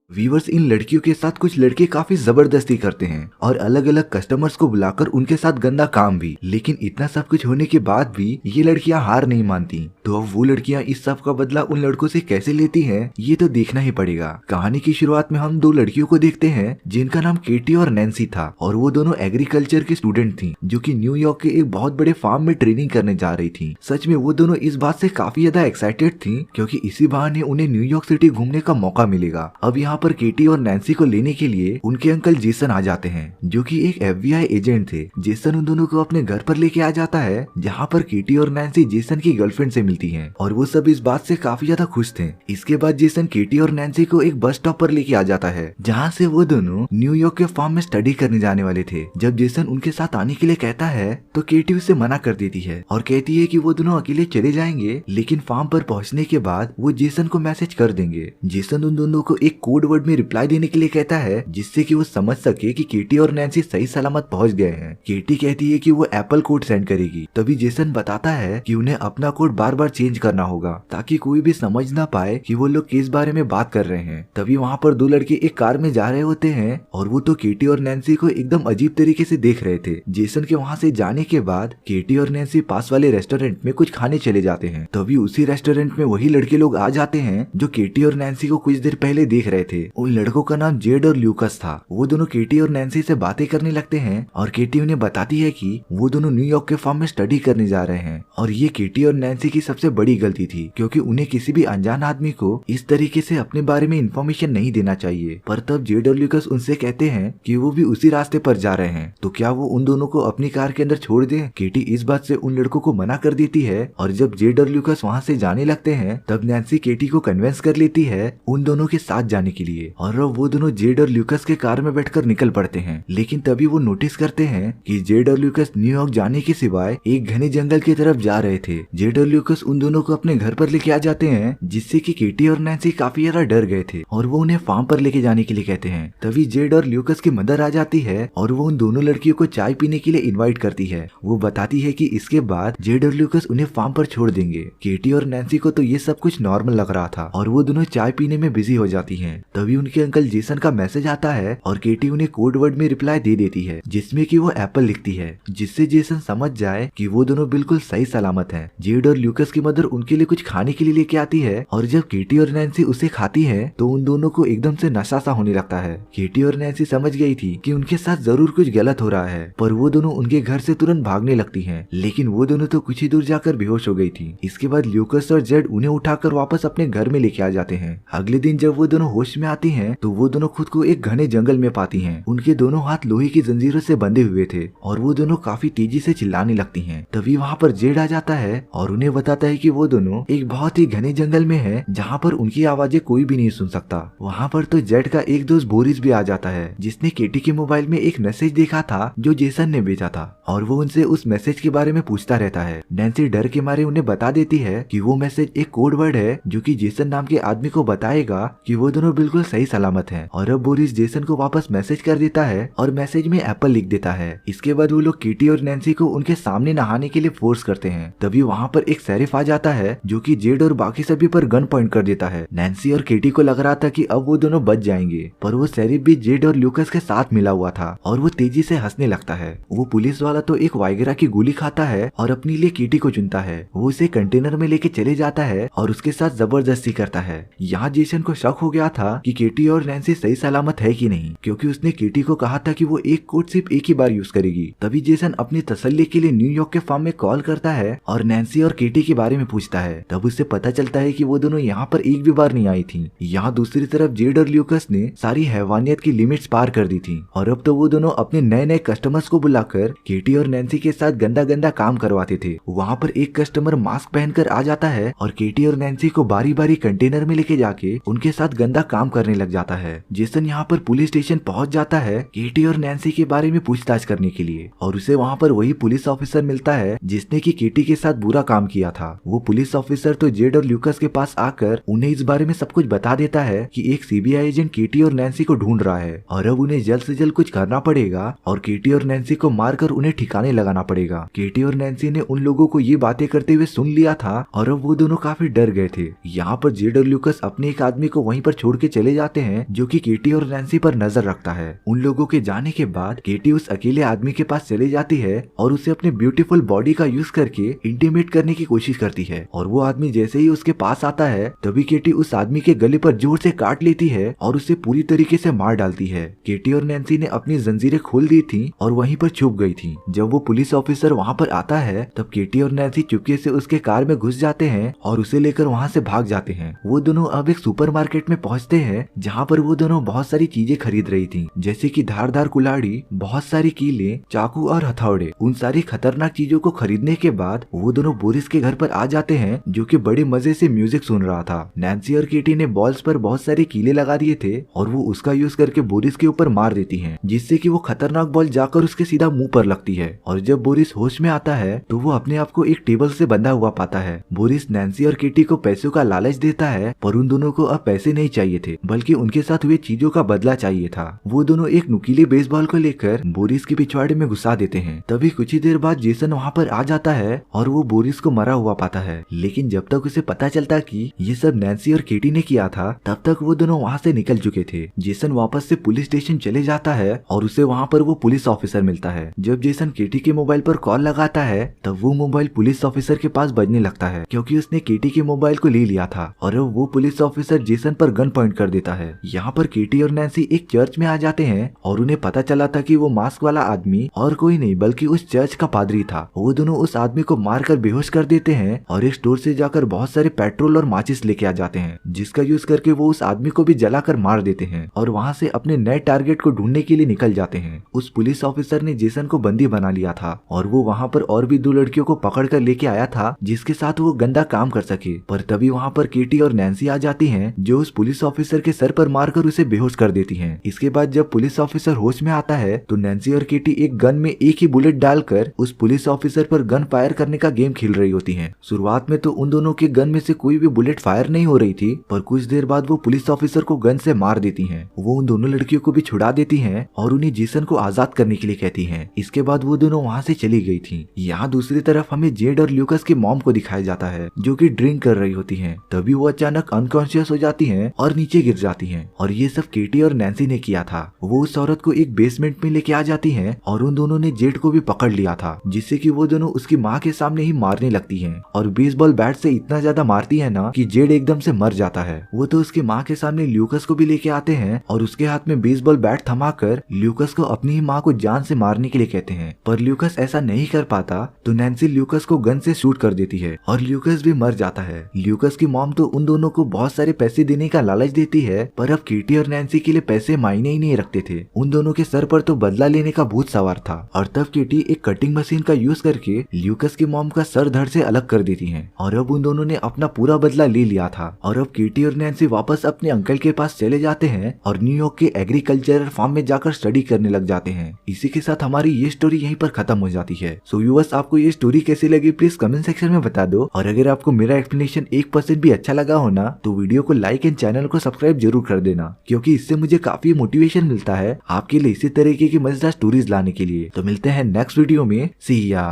Viewers, इन लड़कियों के साथ कुछ लड़के काफी जबरदस्ती करते हैं और अलग अलग कस्टमर्स को बुलाकर उनके साथ गंदा काम भी। लेकिन इतना सब कुछ होने के बाद भी ये लड़कियां हार नहीं मानती। तो अब वो लड़कियां इस सब का बदला उन लड़कों से कैसे लेती हैं, ये तो देखना ही पड़ेगा। कहानी की शुरुआत में हम दो लड़कियों को देखते हैं जिनका नाम केटी और नैन्सी था, और वो दोनों एग्रीकल्चर की स्टूडेंट थी जो कि न्यूयॉर्क के एक बहुत बड़े फार्म में ट्रेनिंग करने जा रही थी। सच में वो दोनों इस बात से काफी ज्यादा एक्साइटेड थी क्योंकि इसी बहाने उन्हें न्यूयॉर्क सिटी घूमने का मौका मिलेगा। अब यहाँ पर केटी और नैन्सी को लेने के लिए उनके अंकल जेसन आ जाते हैं जो कि एक FBI एजेंट थे। जेसन उन दोनों को अपने घर पर लेके आ जाता है जहाँ पर केटी और नैन्सी जेसन की गर्लफ्रेंड से मिलती हैं और वो सब इस बात से काफी ज्यादा खुश थे। इसके बाद जेसन केटी और नैन्सी को एक बस स्टॉप पर लेके आ जाता है जहाँ से वो दोनों न्यूयॉर्क के फार्म में स्टडी करने जाने वाले थे। जब जेसन उनके साथ आने के लिए कहता है तो केटी उसे मना कर देती है और कहती है कि वो दोनों अकेले चले जाएंगे, लेकिन फार्म पर पहुंचने के बाद वो जेसन को मैसेज कर देंगे। जेसन उन दोनों को एक कोड वर्ड में रिप्लाई देने के लिए कहता है जिससे कि वो समझ सके कि केटी और नैन्सी सही सलामत पहुंच गए हैं। केटी कहती है कि वो एप्पल कोड सेंड करेगी। तभी जेसन बताता है कि उन्हें अपना कोड बार बार चेंज करना होगा ताकि कोई भी समझ ना पाए कि वो लोग किस बारे में बात कर रहे हैं। तभी वहाँ पर दो लड़के एक कार में जा रहे होते हैं और वो तो केटी और नैन्सी को एकदम अजीब तरीके से देख रहे थे। जेसन के वहाँ से जाने के बाद केटी और नैन्सी पास वाले रेस्टोरेंट में कुछ खाने चले जाते हैं। तभी उसी रेस्टोरेंट में वही लड़के लोग आ जाते हैं जो केटी और नैन्सी को कुछ देर पहले देख रहे थे। उन लड़कों का नाम जेड और ल्यूकस था। वो दोनों केटी और नैन्सी से बातें करने लगते हैं और केटी उन्हें बताती है कि वो दोनों न्यूयॉर्क के फार्म में स्टडी करने जा रहे हैं और ये केटी और नैन्सी की सबसे बड़ी गलती थी क्योंकि उन्हें किसी भी अनजान आदमी को इस तरीके से अपने बारे में इन्फॉर्मेशन नहीं देना चाहिए। पर तब जेड और ल्यूकस उनसे कहते हैं कि वो भी उसी रास्ते पर जा रहे हैं, तो क्या वो उन दोनों को अपनी कार के अंदर छोड़ दें। केटी इस बात से उन लड़कों को मना कर देती है और जब जेड और ल्यूकस वहाँ से जाने लगते हैं तब नैन्सी केटी को कन्विंस कर लेती है उन दोनों के साथ जाने के लिए और वो दोनों जेड और ल्यूकस के कार में बैठकर निकल पड़ते हैं। लेकिन तभी वो नोटिस करते हैं कि जेड और ल्यूकस न्यूयॉर्क जाने के सिवाय एक घने जंगल की तरफ जा रहे थे। जेड और ल्यूकस उन दोनों को अपने घर पर लेके आ जाते हैं जिससे कि केटी और नैन्सी काफी ज्यादा डर गए थे और वो उन्हें फार्म पर लेके जाने के लिए कहते हैं। तभी जेड और ल्यूकस की मदर आ जाती है और वो उन दोनों लड़कियों को चाय पीने के लिए इन्वाइट करती है। वो बताती है कि इसके बाद जेड और ल्यूकस उन्हें फार्म पर छोड़ देंगे। केटी और नैन्सी को तो ये सब कुछ नॉर्मल लग रहा था और वो दोनों चाय पीने में बिजी हो जाती हैं। तभी उनके अंकल जेसन का मैसेज आता है और केटी उन्हें कोड वर्ड में रिप्लाई दे देती है जिसमें कि वो एप्पल लिखती है, जिससे जेसन समझ जाए कि वो दोनों बिल्कुल सही सलामत हैं। जेड और ल्यूकस की मदर उनके लिए कुछ खाने के लिए लेके आती है और जब केटी और नैन्सी उसे खाती है तो उन दोनों को एकदम से नशा सा होने लगता है। केटी और नैन्सी समझ गई थी कि उनके साथ जरूर कुछ गलत हो रहा है, पर वो दोनों उनके घर से तुरंत भागने लगती हैं। लेकिन वो दोनों तो कुछ ही दूर जाकर बेहोश हो गई थी। इसके बाद ल्यूकस और जेड उन्हें उठाकर वापस अपने घर में लेके आ जाते हैं। अगले दिन जब वो दोनों होश में आती हैं तो वो दोनों खुद को एक घने जंगल में पाती हैं। उनके दोनों हाथ लोहे की जंजीरों से बंधे हुए थे और वो दोनों काफी तेजी से चिल्लाने लगती हैं। तभी वहाँ पर जेड आ जाता है और उन्हें बताता है कि वो दोनों एक बहुत ही घने जंगल में है जहाँ पर उनकी आवाजें कोई भी नहीं सुन सकता। वहाँ पर तो जेड का एक दोस्त बोरिस भी आ जाता है जिसने केटी के मोबाइल में एक मैसेज देखा था जो जेसन ने भेजा था और वो उनसे उस मैसेज के बारे में पूछता रहता है। नैन्सी डर के मारे उन्हें बता देती है कि वो मैसेज एक कोड वर्ड है जो कि जेसन नाम के आदमी को बताएगा कि वो दोनों बिल्कुल सही सलामत हैं। और अब बोरिस जेसन को वापस मैसेज कर देता है और मैसेज में एप्पल लिख देता है। इसके बाद वो लोग केटी और नैन्सी को उनके सामने नहाने के लिए फोर्स करते हैं। तभी वहाँ पर एक शेरिफ आ जाता है जो कि जेड और बाकी सभी पर गन पॉइंट कर देता है। नैन्सी और केटी को लग रहा था कि अब वो दोनों बच जाएंगे, पर वो शेरिफ भी जेड और ल्यूकस के साथ मिला हुआ था और वो तेजी से हंसने लगता है। वो पुलिस वाला तो एक वाइगरा की गोली खाता है और अपने लिए केटी को चुनता है। वो उसे कंटेनर में लेके चले जाता है और उसके साथ जबरदस्ती करता है। यहाँ जेसन को शक हो गया था कि केटी और नैन्सी सही सलामत है कि नहीं, क्योंकि उसने केटी को कहा था कि वो एक कोड सिर्फ एक ही बार यूज करेगी। तभी जेसन अपनी तसल्ली के लिए न्यूयॉर्क के फार्म में कॉल करता है और नैन्सी और केटी के बारे में पूछता है। तब उससे पता चलता है कि वो दोनों यहाँ पर एक भी बार नहीं आई थी। यहाँ दूसरी तरफ जेड और ल्यूकस ने सारी हैवानियत की लिमिट्स पार कर दी थी और अब तो वो दोनों अपने नए नए कस्टमर्स को बुलाकर केटी और नैन्सी के साथ गंदा गंदा काम करवाते थे। वहाँ पर एक कस्टमर मास्क पहनकर आ जाता है और केटी और नैन्सी को बारी बारी कंटेनर में लेके जाके उनके साथ गंदा काम करने लग जाता है। जेसन यहाँ पर पुलिस स्टेशन पहुंच जाता है केटी और नैन्सी के बारे में पूछताछ करने के लिए और उसे वहाँ पर वही पुलिस ऑफिसर मिलता है जिसने की केटी के साथ बुरा काम किया था। वो पुलिस ऑफिसर तो जेड और ल्यूकस के पास आकर उन्हें इस बारे में सब कुछ बता देता है कि एक CBI एजेंट केटी और नैन्सी को ढूंढ रहा है और अब उन्हें जल्द से जल्द कुछ करना पड़ेगा और केटी और नैन्सी को मारकर उन्हें ठिकाने लगाना पड़ेगा। केटी और नैन्सी ने उन लोगों को ये बातें करते हुए सुन लिया था और अब वो दोनों काफी डर गए थे। यहाँ पर जेड और ल्यूकस अपने एक आदमी को वहीं पर छोड़ के चले जाते हैं जो कि केटी और नैन्सी पर नजर रखता है। उन लोगों के जाने के बाद केटी उस अकेले आदमी के पास चली जाती है और उसे अपने ब्यूटीफुल बॉडी का यूज करके इंटीमेट करने की कोशिश करती है। और वो आदमी जैसे ही उसके पास आता है तभी केटी उस आदमी के गले पर जोर से काट लेती है और उसे पूरी तरीके से मार डालती है। केटी और नैन्सी ने अपनी जंजीरें खोल दी थी और वहीं पर छुप गई थी। जब वो पुलिस ऑफिसर वहाँ पर आता है तब केटी और नैन्सी चुपके से उसके कार में घुस जाते हैं और उसे लेकर वहाँ से भाग जाते हैं। वो दोनों अब एक सुपरमार्केट में पहुँचते हैं जहाँ पर वो दोनों बहुत सारी चीजें खरीद रही थी, जैसे कि धारदार कुल्हाड़ी, बहुत सारी कीले, चाकू और हथौड़े। उन सारी खतरनाक चीजों को खरीदने के बाद वो दोनों बोरिस के घर पर आ जाते हैं जो कि बड़े मजे से म्यूजिक सुन रहा था। नैन्सी और केटी ने बॉल्स पर बहुत सारे कीले लगा दिए थे और वो उसका यूज करके बोरिस के ऊपर मार देती हैं, जिससे कि वो खतरनाक बॉल जाकर उसके सीधा मुंह पर लगती है। और जब बोरिस होश में आता है तो वो अपने आप को एक टेबल से बंधा हुआ पाता है। बोरिस नैन्सी और केटी को पैसों का लालच देता है पर उन दोनों को अब पैसे नहीं चाहिए थे बल्कि उनके साथ हुए चीजों का बदला चाहिए था। वो दोनों एक नुकीले बेसबॉल को लेकर बोरिस के पिछवाड़े में घुसा देते हैं। तभी कुछ ही देर बाद जेसन वहाँ पर आ जाता है और वो बोरिस को मरा हुआ पाता है। लेकिन जब तक उसे पता चलता कि ये सब नैन्सी और केटी ने किया था तब तक वो दोनों वहाँ से निकल चुके थे। जेसन वापस से पुलिस स्टेशन चले जाता है और उसे वहाँ पर वो पुलिस ऑफिसर मिलता है। जब जेसन केटी के मोबाइल पर कॉल लगाता है तब वो मोबाइल पुलिस ऑफिसर के पास बजने लगता है क्योंकि उसने केटी के मोबाइल को ले लिया था और अब वो पुलिस ऑफिसर जेसन पर गन पॉइंट कर देता है। यहाँ पर केटी और नैन्सी एक चर्च में आ जाते हैं और उन्हें पता चला था कि वो मास्क वाला आदमी और कोई नहीं बल्कि उस चर्च का पादरी था। वो दोनों उस आदमी को मारकर बेहोश कर देते हैं और एक स्टोर से जाकर बहुत सारे पेट्रोल और माचिस लेके आ जाते हैं, जिसका यूज करके वो उस आदमी को भी जलाकर मार देते हैं और वहाँ से अपने नए टारगेट को ढूंढने के लिए निकल जाते हैं। उस पुलिस ऑफिसर ने जेसन को बंदी बना लिया था और वो वहाँ पर और भी 2 लड़कियों को पकड़ कर लेके आया था जिसके साथ वो गंदा काम कर सके। पर तभी वहाँ पर केटी और नैन्सी आ जाती हैं जो उस पुलिस ऑफिसर के सर पर मारकर उसे बेहोश कर देती हैं। इसके बाद जब पुलिस ऑफिसर होश में आता है तो नैन्सी और केटी एक गन में एक ही बुलेट डालकर उस पुलिस ऑफिसर पर गन फायर करने का गेम खेल रही होती हैं। शुरुआत में तो उन दोनों के गन में से कोई भी बुलेट फायर नहीं हो रही थी पर कुछ देर बाद वो पुलिस ऑफिसर को गन से मार देती हैं। वो उन दोनों लड़कियों को भी छुड़ा देती हैं और उन्हें जेसन को आजाद करने के लिए कहती हैं। इसके बाद वो दोनों वहाँ से चली गई थी। यहाँ दूसरी तरफ हमें जेड और ल्यूकस की मॉम को दिखाया जाता है जो कि ड्रिंक कर रही होती हैं। तभी वो अचानक अनकॉन्शियस हो जाती हैं और नीचे गिर जाती हैं और ये सब केटी और नैन्सी ने किया था। वो उस औरत को एक बेसमेंट में लेके आ जाती हैं और उन दोनों ने जेड को भी पकड़ लिया था, जिससे कि वो दोनों उसकी माँ के सामने ही मारने लगती हैं और बेसबॉल बैट से इतना ज्यादा मारती है ना कि जेड एकदम से मर जाता है। वो तो उसकी माँ के सामने ल्यूकस को भी लेके आते हैं और उसके हाथ में बेसबॉल बैट थमाकर ल्यूकस को अपनी ही माँ को जान से मारने के लिए कहते हैं। पर ल्यूकस ऐसा नहीं कर पाता तो नैन्सी ल्यूकस को गन से शूट कर देती है और ल्यूकस भी मर जाता है। ल्यूकस की मॉम तो उन दोनों को बहुत सारे पैसे देने का लालच देती है पर अब केटी और नैन्सी के लिए पैसे मायने ही नहीं रखते थे। उन दोनों के सर पर तो बदला लेने का भूत सवार था और तब केटी एक कटिंग मशीन का यूज करके ल्यूकस की मॉम का सर धड़ से अलग कर देती है और अब उन दोनों ने अपना पूरा बदला ले लिया था। और अब केटी और नैन्सी वापस अपने अंकल के पास चले जाते हैं और न्यूयॉर्क के एग्रीकल्चरल फार्म में जाकर स्टडी करने लग जाते हैं। इसी के साथ हमारी ये स्टोरी यहीं पर खत्म हो जाती है। सो व्यूअर्स, आपको ये स्टोरी कैसी लगी प्लीज कमेंट सेक्शन में बता दो और अगर आपको मेरा एक्सप्लेनेशन 1% भी अच्छा लगा हो ना तो वीडियो को लाइक एंड चैनल को सब्सक्राइब जरूर कर देना, क्योंकि इससे मुझे काफी मोटिवेशन मिलता है आपके लिए इसी तरीके की मजेदार स्टोरीज लाने के लिए। तो मिलते हैं नेक्स्ट वीडियो में। सी या।